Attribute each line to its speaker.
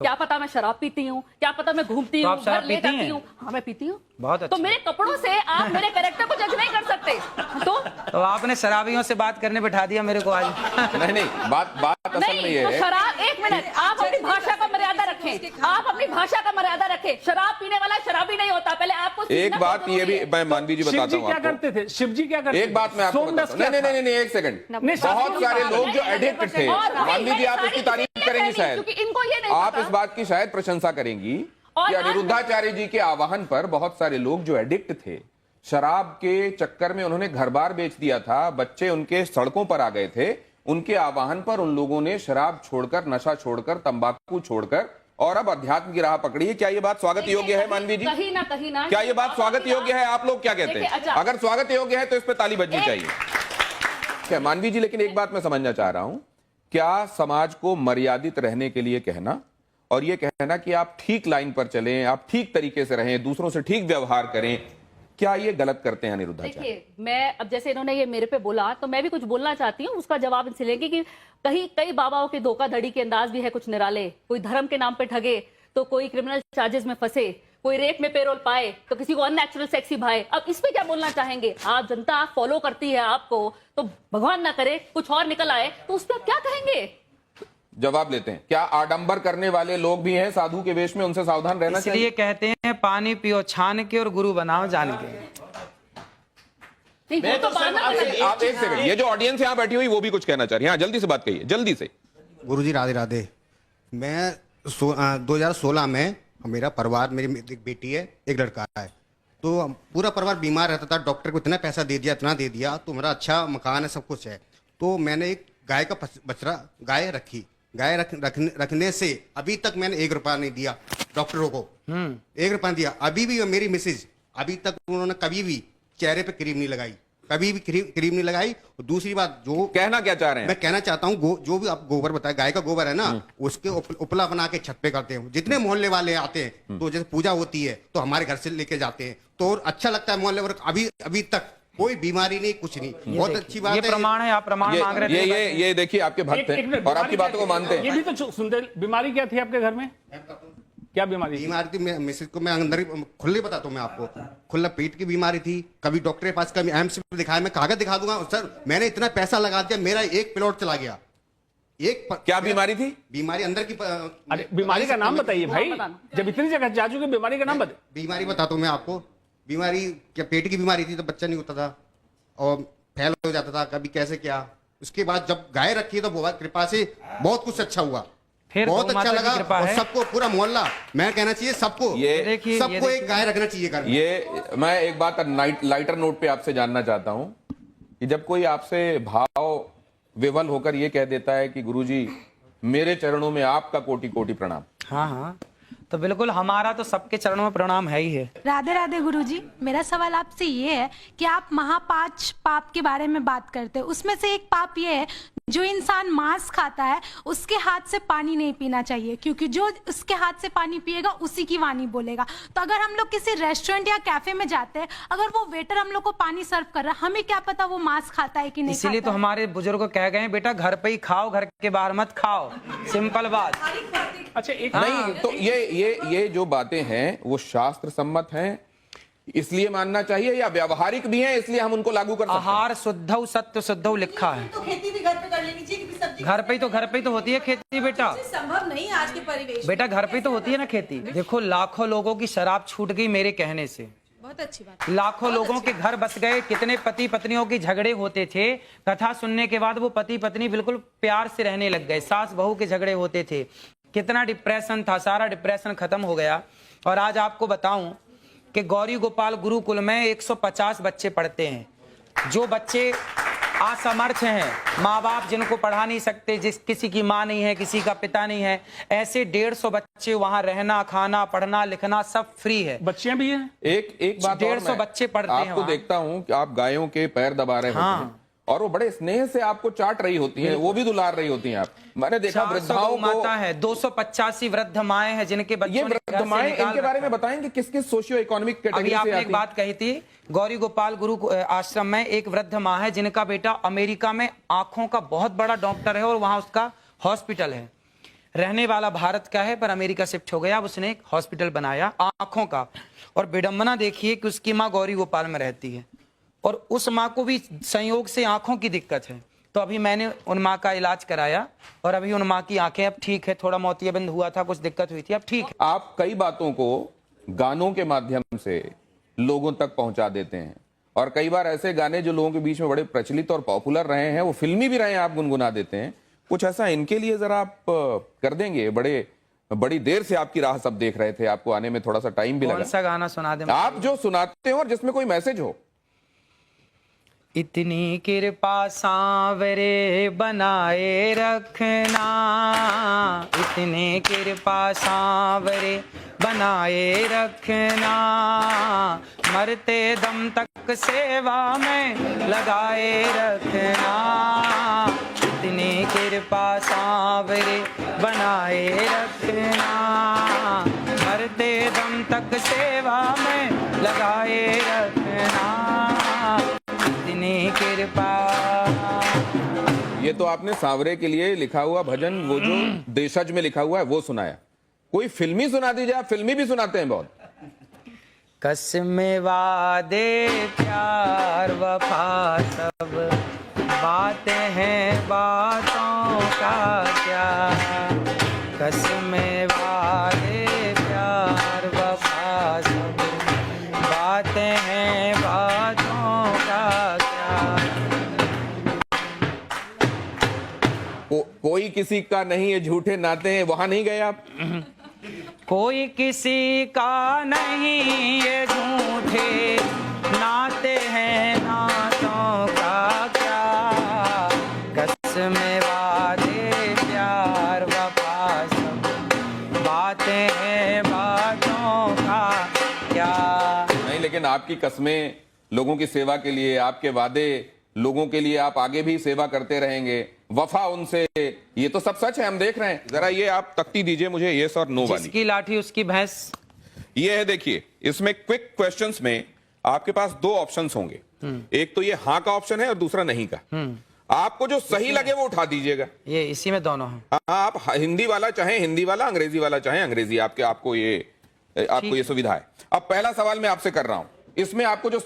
Speaker 1: क्या पता मैं शराब पीती हूँ, क्या पता मैं घूमती हूँ, घर ले जाती हूँ। हाँ मैं पीती हूँ।
Speaker 2: बहुत अच्छा।
Speaker 1: तो मेरे कपड़ों से आप मेरे कैरेक्टर को जज नहीं कर सकते। तो
Speaker 2: आपने शराबियों से बात करने बिठा दिया मेरे को आज।
Speaker 3: नहीं बात असल में ये
Speaker 1: तो
Speaker 3: है।
Speaker 1: शराब, एक मिनट, आप अपनी भाषा का मर्यादा रखें, आप अपनी भाषा का मर्यादा रखें। शराब पीने वाला शराबी नहीं होता। पहले आपको
Speaker 3: एक बात ये भी मैं मानवी जी बताता हूँ
Speaker 4: क्या करते थे शिव जी, क्या करते
Speaker 3: एक बात मैं आपको बताता हूँ। नहीं एक सेकंड। बहुत सारे लोग जो एडिक्ट थे, मानवी जी आप इसकी तारीफ करेंगी शायद,
Speaker 1: इनको ये नहीं
Speaker 3: आप इस बात की शायद प्रशंसा करेंगी कि अनिरुद्धाचार्य जी के आह्वान पर बहुत सारे लोग जो एडिक्ट थे, शराब के चक्कर में उन्होंने घर बार बेच दिया था, बच्चे उनके सड़कों पर आ गए थे, उनके आह्वान पर उन लोगों ने शराब छोड़कर, नशा छोड़कर, तंबाकू छोड़कर और अब अध्यात्म की राह पकड़ी है। क्या ये बात स्वागत योग्य है मानवी जी?
Speaker 1: कहीं ना
Speaker 3: क्या ये बात स्वागत योग्य है? आप लोग क्या कहते हैं? अगर स्वागत योग्य है तो इस पर ताली बजनी चाहिए। क्या मानवी जी, लेकिन एक बात मैं समझना चाह रहा हूं, क्या समाज को मर्यादित रहने के लिए कहना और ये कहना कि आप ठीक लाइन पर चलें, आप ठीक तरीके से रहें, दूसरों से ठीक व्यवहार करें, क्या ये गलत करते हैं अनिरुद्धाचार्य?
Speaker 1: देखिए, मैं अब जैसे इन्होंने ये मेरे पे बोला तो मैं भी कुछ बोलना चाहती हूँ, उसका जवाब इनसे लेंगे कि कई बाबाओं के धोखाधड़ी के अंदाज भी है कुछ निराले। कोई धर्म के नाम पे ठगे तो कोई क्रिमिनल चार्जेस में फंसे, कोई रेप में पेरोल पाए तो किसी को अननेचुरल सेक्सी भाए। अब इस पे क्या बोलना चाहेंगे? आप जनता फॉलो करती है आपको, तो भगवान ना करे कुछ और निकल आए तो उस पर आप क्या कहेंगे?
Speaker 3: जवाब लेते हैं। क्या आडंबर करने वाले लोग भी हैं साधु के वेश में, उनसे सावधान रहना चाहिए?
Speaker 2: इसलिए कहते हैं पानी पियो छान के और गुरु बनाओ जान के।
Speaker 1: नहीं, तो
Speaker 3: आप एक सेकंड, ये जो ऑडियंस यहाँ बैठी हुई वो भी कुछ कहना चाह रही है। हाँ, जल्दी से बात कहिए, जल्दी से।
Speaker 5: गुरुजी राधे राधे। मैं 2016 में मेरा परिवार, मेरी एक बेटी है, एक लड़का है, तो पूरा परिवार बीमार रहता था। डॉक्टर को इतना पैसा दे दिया, इतना दे दिया, तो मेरा अच्छा मकान है, सब कुछ है। तो मैंने एक गाय का बछड़ा गाय रखी। गाय रखने से अभी तक मैंने 1 रुपया नहीं दिया डॉक्टरों को। 1 रुपया दिया। अभी भी मेरी मिसेज, अभी तक उन्होंने कभी भी चेहरे पे क्रीम नहीं लगाई, कभी भी क्रीम नहीं लगाई। और दूसरी बात, जो
Speaker 3: कहना क्या चाह रहे हैं?
Speaker 5: मैं कहना चाहता हूँ, जो भी आप गोबर बताए, गाय का गोबर है ना, उसके उपला बना के छत पे करते हैं। जितने मोहल्ले वाले आते हैं तो जैसे पूजा होती है तो हमारे घर से लेके जाते हैं, तो अच्छा लगता है मोहल्ले वर्ग। अभी तक कोई बीमारी नहीं, कुछ नहीं, बहुत अच्छी बात है।
Speaker 2: ये प्रमाण है, आप प्रमाण मांग रहे थे।
Speaker 3: ये देखिए, आपके भक्त हैं और आपकी बातों को मानते हैं।
Speaker 4: ये भी तो सुनते। बीमारी क्या थी आपके घर में? क्या बीमारी
Speaker 5: थी? मिसेज को मैं अंदर खुले बताता हूँ मैं आपको। खुला पेट की बीमारी थी। कभी डॉक्टर के पास, कभी एम्स में दिखाया। मैं कागज दिखा दूंगा सर, मैंने इतना पैसा लगा दिया, मेरा एक प्लॉट चला गया।
Speaker 3: क्या बीमारी थी?
Speaker 5: बीमारी अंदर की।
Speaker 4: अरे बीमारी का नाम बताइए भाई, जब इतनी जगह जा चुके, बीमारी का नाम बताइए।
Speaker 5: बीमारी बताता हूँ मैं आपको। बीमारी क्या, पेट की बीमारी थी, तो बच्चा नहीं होता था और फैल हो जाता था, कभी कैसे क्या। उसके बाद जब गाय रखी तो बहुत कृपा से बहुत कुछ अच्छा हुआ,
Speaker 2: फिर
Speaker 5: बहुत अच्छा लगा। और सबको, पूरा मोहल्ला, मैं कहना चाहिए सबको, सबको एक गाय रखना चाहिए घर में।
Speaker 3: ये मैं एक बात लाइटर नोट पे आपसे जानना चाहता हूं कि जब कोई आपसे भाव विवल होकर ये कह देता है कि गुरुजी मेरे चरणों में आपका कोटि कोटि प्रणाम।
Speaker 2: हाँ, तो बिल्कुल हमारा तो सबके चरणों में प्रणाम है ही है।
Speaker 6: राधे राधे गुरुजी, मेरा सवाल आपसे ये है कि आप महापांच पाप के बारे में बात करते हैं, उसमें से एक पाप ये है, जो इंसान मांस खाता है उसके हाथ से पानी नहीं पीना चाहिए, क्योंकि जो उसके हाथ से पानी पिएगा उसी की वाणी बोलेगा। तो अगर हम लोग किसी रेस्टोरेंट या कैफे में जाते हैं, अगर वो वेटर हम लोग को पानी सर्व कर रहा है, हमें क्या पता वो मांस खाता है कि नहीं।
Speaker 2: इसीलिए तो हमारे बुजुर्ग कह गए बेटा, घर पे ही खाओ, घर के बाहर मत खाओ। सिंपल बात।
Speaker 4: अच्छा, एक
Speaker 3: नहीं, तो ये जो बातें हैं वो शास्त्र सम्मत हैं, इसलिए मानना चाहिए, या व्यावहारिक भी हैं इसलिए हम उनको लागू कर सकते हैं?
Speaker 2: आहार शुद्धौ सत्य शुद्धौ लिखा है।
Speaker 7: तो खेती भी घर पे कर लेनी चाहिए, सब्जी
Speaker 2: घर पे ही तो होती है खेती बेटा।
Speaker 7: संभव नहीं आज के परिवेश
Speaker 2: बेटा घर पे तो होती है ना खेती। देखो, लाखों लोगों की शराब छूट गई मेरे कहने से।
Speaker 7: बहुत अच्छी बात।
Speaker 2: लाखों लोगों के घर बस गए। कितने पति पत्नियों के झगड़े होते थे, कथा सुनने के बाद वो पति पत्नी बिल्कुल प्यार से रहने लग गए। सास बहू के झगड़े होते थे, कितना डिप्रेशन था, सारा डिप्रेशन खत्म हो गया। और आज आपको बताऊं कि गौरी गोपाल गुरुकुल में 150 बच्चे पढ़ते हैं। जो बच्चे असमर्थ हैं, माँ बाप जिनको पढ़ा नहीं सकते, किसी की माँ नहीं है, किसी का पिता नहीं है, ऐसे 150 बच्चे वहाँ रहना, खाना, पढ़ना, लिखना सब फ्री है।
Speaker 4: बच्चियां भी हैं।
Speaker 3: एक बात,
Speaker 2: 150 बच्चे पढ़ते हैं।
Speaker 3: आपको देखता हूँ कि आप गायों के पैर दबा रहे होते हैं और वो बड़े स्नेह से आपको चाट रही होती हैं, वो भी दुलार रही होती हैं। आप, मैंने देखा वृद्धाओं
Speaker 2: माता है, 285 वृद्ध माएं हैं जिनके बच्चे,
Speaker 3: ये वृद्ध माएं, इनके बारे में बताएंगे किस किस सोशियो इकोनॉमिक कैटेगरी से आती हैं?
Speaker 2: आपने एक बात कही थी, गौरी गोपाल गुरु आश्रम में एक वृद्ध माँ है जिनका बेटा अमेरिका में आंखों का बहुत बड़ा डॉक्टर है और वहां उसका हॉस्पिटल है। रहने वाला भारत का है पर अमेरिका शिफ्ट हो गया। अब उसने एक हॉस्पिटल बनाया आंखों का, और विडंबना देखिए कि उसकी माँ गौरी गोपाल में रहती है और उस माँ को भी संयोग से आंखों की दिक्कत है। तो अभी मैंने उन माँ का इलाज कराया और अभी उन माँ की आंखें अब ठीक है, थोड़ा मोतियाबिंद हुआ था, कुछ दिक्कत हुई थी, अब ठीक है।
Speaker 3: आप कई बातों को गानों के माध्यम से लोगों तक पहुंचा देते हैं, और कई बार ऐसे गाने जो लोगों के बीच में बड़े प्रचलित और पॉपुलर रहे हैं, वो फिल्मी भी रहे हैं, आप गुनगुना देते हैं। कुछ ऐसा इनके लिए जरा आप कर देंगे? बड़ी देर से आपकी राह सब देख रहे थे, आपको आने में थोड़ा सा टाइम भी
Speaker 2: कौन
Speaker 3: लगा।
Speaker 2: सा गाना सुना दे?
Speaker 3: आप जो सुनाते हो और जिसमें कोई मैसेज हो।
Speaker 2: इतनी कृपा सांवरे बनाए रखना, इतनी कृपा सांवरे बनाए रखना, मरते दम तक सेवा में लगाए रखना, इतनी कृपा सांवरे बनाए रखना, मरते दम तक सेवा में लगाए रखना, इतनी कृपा।
Speaker 3: ये तो आपने सांवरे के लिए लिखा हुआ भजन, वो जो देशज में लिखा हुआ है वो सुनाया। कोई फिल्मी सुना दीजिए, आप फिल्मी भी सुनाते हैं बहुत।
Speaker 2: कसमें वादे प्यार वफा सब बातें हैं बातों का क्या, कसमें वादे प्यार वफा सब बातें हैं बातों का क्या।
Speaker 3: कोई किसी का नहीं है झूठे नाते हैं, वहां नहीं गए आप?
Speaker 2: कोई किसी का नहीं ये झूठे नाते हैं नातों का क्या, कसमें वादे प्यार वफा सब बातें हैं बातों का क्या।
Speaker 3: नहीं, लेकिन आपकी कस्में लोगों की सेवा के लिए, आपके वादे लोगों के लिए, आप आगे भी सेवा करते रहेंगे, वफा उनसे, ये तो सब सच है, हम देख रहे हैं। जरा ये आप तख्ती दीजिए मुझे, यस और नो वाली।
Speaker 2: जिसकी लाठी उसकी भैंस।
Speaker 3: ये है, देखिए इसमें क्विक क्वेश्चंस में आपके पास दो ऑप्शंस होंगे, एक तो ये हाँ का ऑप्शन है और दूसरा नहीं का। आपको जो सही लगे वो उठा दीजिएगा।
Speaker 2: ये इसी में दोनों हैं।
Speaker 3: हाँ, आप हिंदी वाला चाहे हिंदी वाला, अंग्रेजी वाला चाहे अंग्रेजी, आपको ये सुविधा है। अब पहला सवाल मैं आपसे कर रहा हूं, इसमें आपको जो